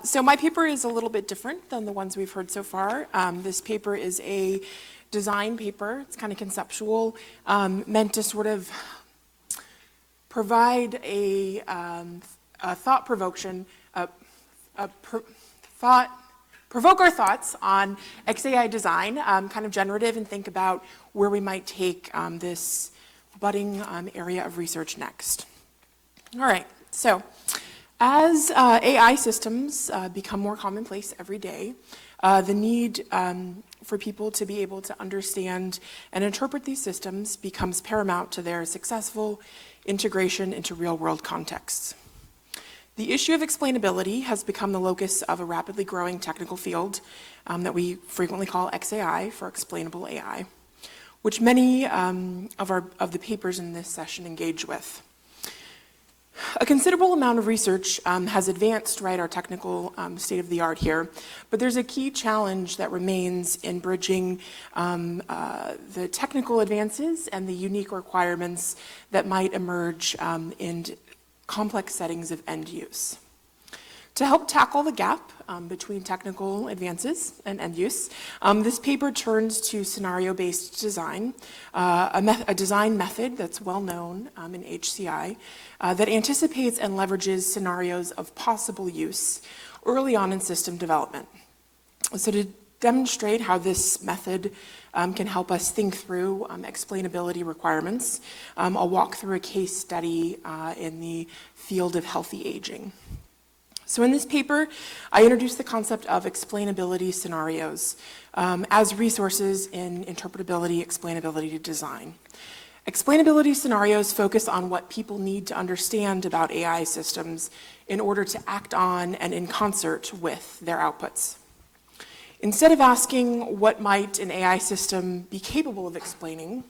So my paper is a little bit different than the ones we've heard so far. This paper is a design paper. It's kind of conceptual, meant to sort of provide a provoke our thoughts on XAI design, kind of generative, and think about where we might take this budding area of research next. All right, so as AI systems become more commonplace every day, the need for people to be able to understand and interpret these systems becomes paramount to their successful integration into real-world contexts. The issue of explainability has become the locus of a rapidly growing technical field that we frequently call XAI, for Explainable AI, which many of the papers in this session engage with. A considerable amount of research has advanced, right, our technical state of the art here, but there's a key challenge that remains in bridging the technical advances and the unique requirements that might emerge in complex settings of end use. To help tackle the gap between technical advances and end use, this paper turns to scenario-based design, a design method that's well known in HCI that anticipates and leverages scenarios of possible use early on in system development. So to demonstrate how this method can help us think through explainability requirements, I'll walk through a case study in the field of healthy aging. So in this paper, I introduced the concept of explainability scenarios as resources in interpretability, explainability to design. Explainability scenarios focus on what people need to understand about AI systems in order to act on and in concert with their outputs. Instead of asking what might an AI system be capable of explaining,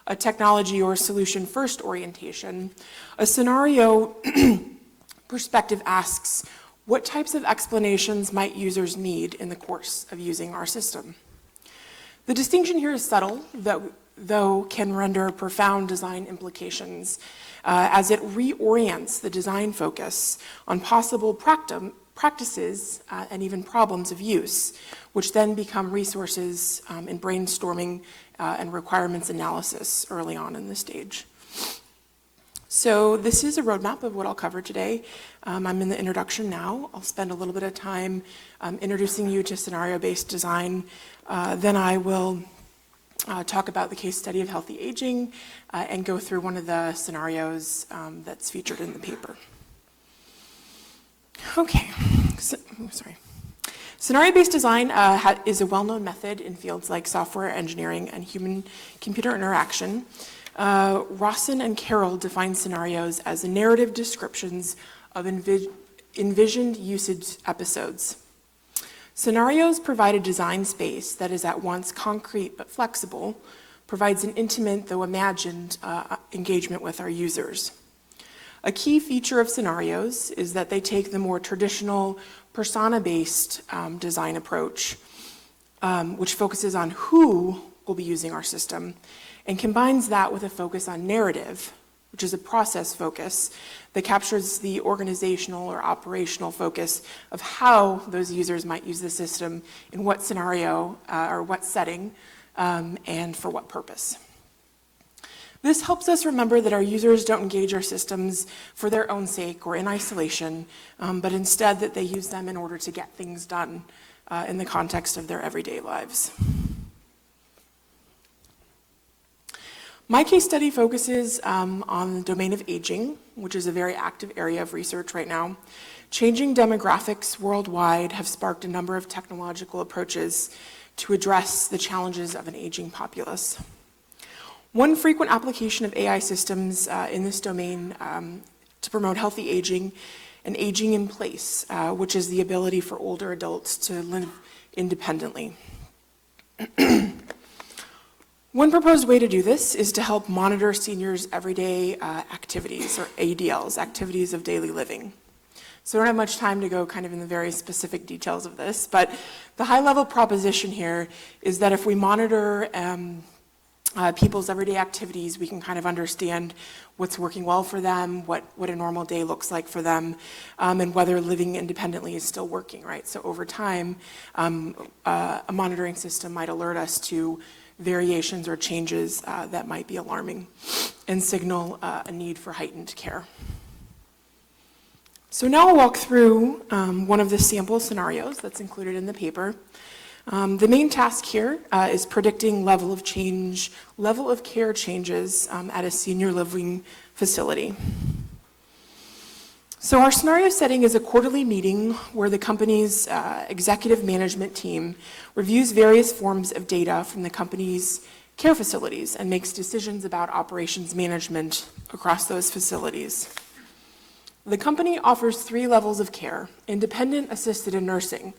a technology or solution first orientation, a scenario perspective asks, what types of explanations might users need in the course of using our system? The distinction here is subtle, though can render profound design implications as it reorients the design focus on possible practices and even problems of use, which then become resources in brainstorming and requirements analysis early on in the stage. So this is a roadmap of what I'll cover today. I'm in the introduction now. I'll spend a little bit of time introducing you to scenario-based design. Then I will talk about the case study of healthy aging and go through one of the scenarios that's featured in the paper. Okay, sorry. Scenario-based design is a well-known method in fields like software engineering and human-computer interaction. Rawson and Carroll define scenarios as narrative descriptions of envisioned usage episodes. Scenarios provide a design space that is at once concrete but flexible, provides an intimate, though imagined, engagement with our users. A key feature of scenarios is that they take the more traditional persona-based design approach, which focuses on who will be using our system, and combines that with a focus on narrative, which is a process focus that captures the organizational or operational focus of how those users might use the system, in what scenario or what setting, and for what purpose. This helps us remember that our users don't engage our systems for their own sake or in isolation, but instead that they use them in order to get things done in the context of their everyday lives. My case study focuses on the domain of aging, which is a very active area of research right now. Changing demographics worldwide have sparked a number of technological approaches to address the challenges of an aging populace. One frequent application of AI systems in this domain to promote healthy aging and aging in place, which is the ability for older adults to live independently. One proposed way to do this is to help monitor seniors' everyday activities, or ADLs, activities of daily living. So I don't have much time to go kind of in the very specific details of this, but the high-level proposition here is that if we monitor people's everyday activities. We can kind of understand what's working well for them, what a normal day looks like for them, and whether living independently is still working, right? So over time, a monitoring system might alert us to variations or changes that might be alarming and signal a need for heightened care. So now I'll walk through one of the sample scenarios that's included in the paper. The main task here is predicting level of care changes at a senior living facility. So our scenario setting is a quarterly meeting where the company's executive management team reviews various forms of data from the company's care facilities and makes decisions about operations management across those facilities. The company offers 3 levels of care: independent, assisted, and nursing,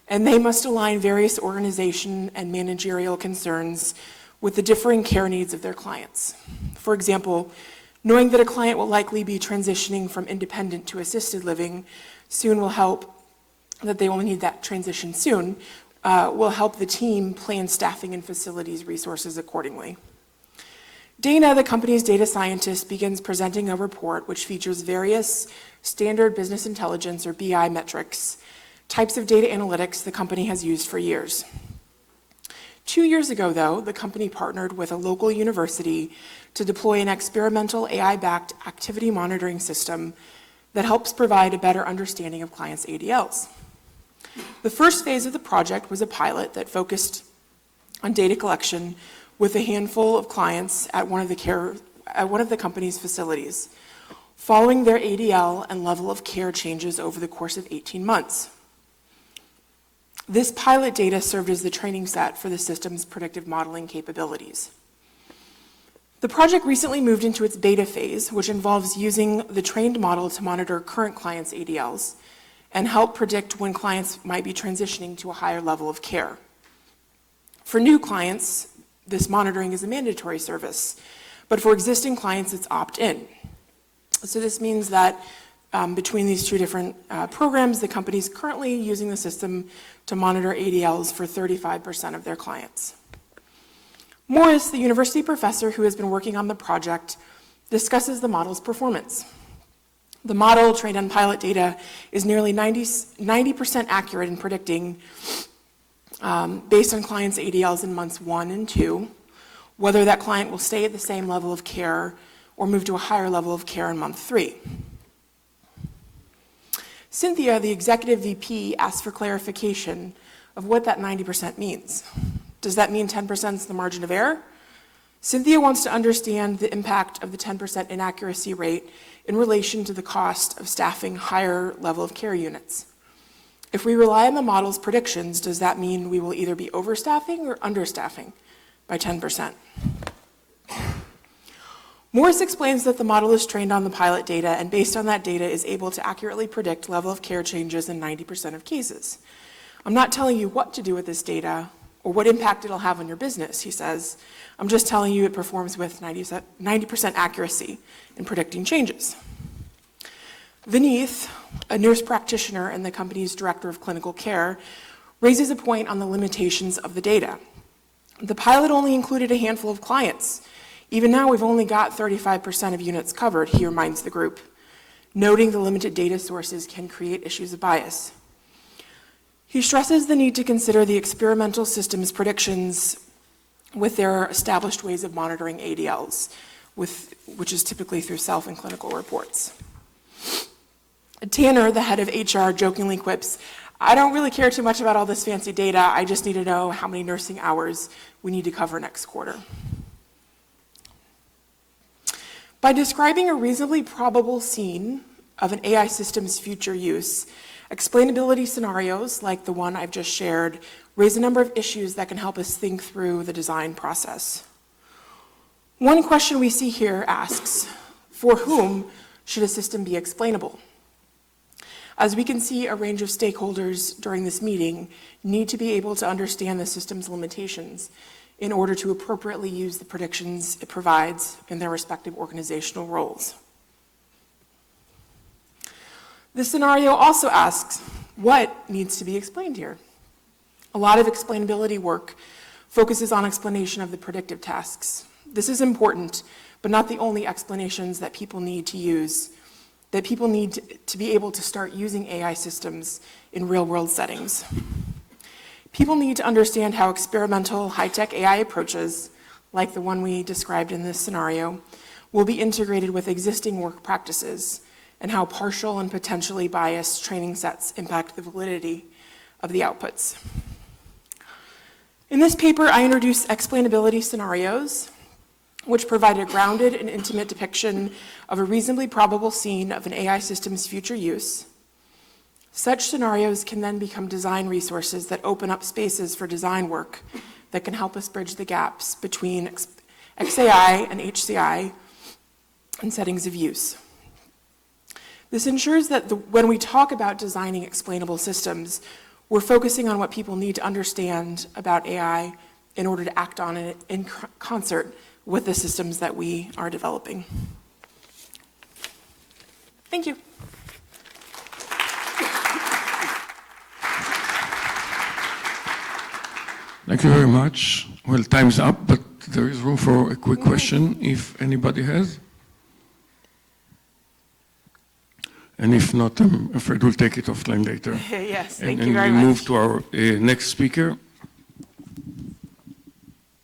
and they must align various organization and managerial concerns with the differing care needs of their clients. For example, knowing that a client will likely be transitioning from independent to assisted living soon will help, that they will need that transition soon, will help the team plan staffing and facilities resources accordingly. Dana, the company's data scientist, begins presenting a report which features various standard business intelligence or BI metrics, types of data analytics the company has used for years. 2 years ago, though, the company partnered with a local university to deploy an experimental AI-backed activity monitoring system that helps provide a better understanding of clients' ADLs. The first phase of the project was a pilot that focused on data collection with a handful of clients at one of the company's facilities, following their ADL and level of care changes over the course of 18 months. This pilot data served as the training set for the system's predictive modeling capabilities. The project recently moved into its beta phase, which involves using the trained model to monitor current clients' ADLs and help predict when clients might be transitioning to a higher level of care. For new clients, this monitoring is a mandatory service, but for existing clients, it's opt-in. So this means that between these 2 different programs, the company is currently using the system to monitor ADLs for 35% of their clients. Morris, the university professor who has been working on the project, discusses the model's performance. The model, trained on pilot data, is nearly 90% accurate in predicting, based on clients' ADLs in months 1 and 2, whether that client will stay at the same level of care or move to a higher level of care in month 3. Cynthia, the executive VP, asks for clarification of what that 90% means. Does that mean 10% is the margin of error? Cynthia wants to understand the impact of the 10% inaccuracy rate in relation to the cost of staffing higher level of care units. If we rely on the model's predictions, does that mean we will either be overstaffing or understaffing by 10%? Morris explains that the model is trained on the pilot data and based on that data is able to accurately predict level of care changes in 90% of cases. I'm not telling you what to do with this data or what impact it'll have on your business, he says. I'm just telling you it performs with 90% accuracy in predicting changes. Vineeth, a nurse practitioner and the company's director of clinical care, raises a point on the limitations of the data. The pilot only included a handful of clients. Even now, we've only got 35% of units covered, he reminds the group, noting the limited data sources can create issues of bias. He stresses the need to consider the experimental system's predictions with their established ways of monitoring ADLs, which is typically through self and clinical reports. Tanner, the head of HR, jokingly quips, "I don't really care too much about all this fancy data. I just need to know how many nursing hours we need to cover next quarter." By describing a reasonably probable scene of an AI system's future use, explainability scenarios, like the one I've just shared, raise a number of issues that can help us think through the design process. One question we see here asks, for whom should a system be explainable? As we can see, a range of stakeholders during this meeting need to be able to understand the system's limitations in order to appropriately use the predictions it provides in their respective organizational roles. This scenario also asks, what needs to be explained here? A lot of explainability work focuses on explanation of the predictive tasks. This is important, but not the only explanations that people need to use, that people need to be able to start using AI systems in real-world settings. People need to understand how experimental high-tech AI approaches, like the one we described in this scenario, will be integrated with existing work practices, and how partial and potentially biased training sets impact the validity of the outputs. In this paper, I introduce explainability scenarios, which provide a grounded and intimate depiction of a reasonably probable scene of an AI system's future use. Such scenarios can then become design resources that open up spaces for design work that can help us bridge the gaps between XAI and HCI and settings of use. This ensures that when we talk about designing explainable systems, we're focusing on what people need to understand about AI in order to act on it in concert with the systems that we are developing. Thank you. Thank you very much. Well, time's up, but there is room for a quick question if anybody has. And if not, I'm afraid we'll take it offline later. Yes, thank you very much. And we move to our next speaker,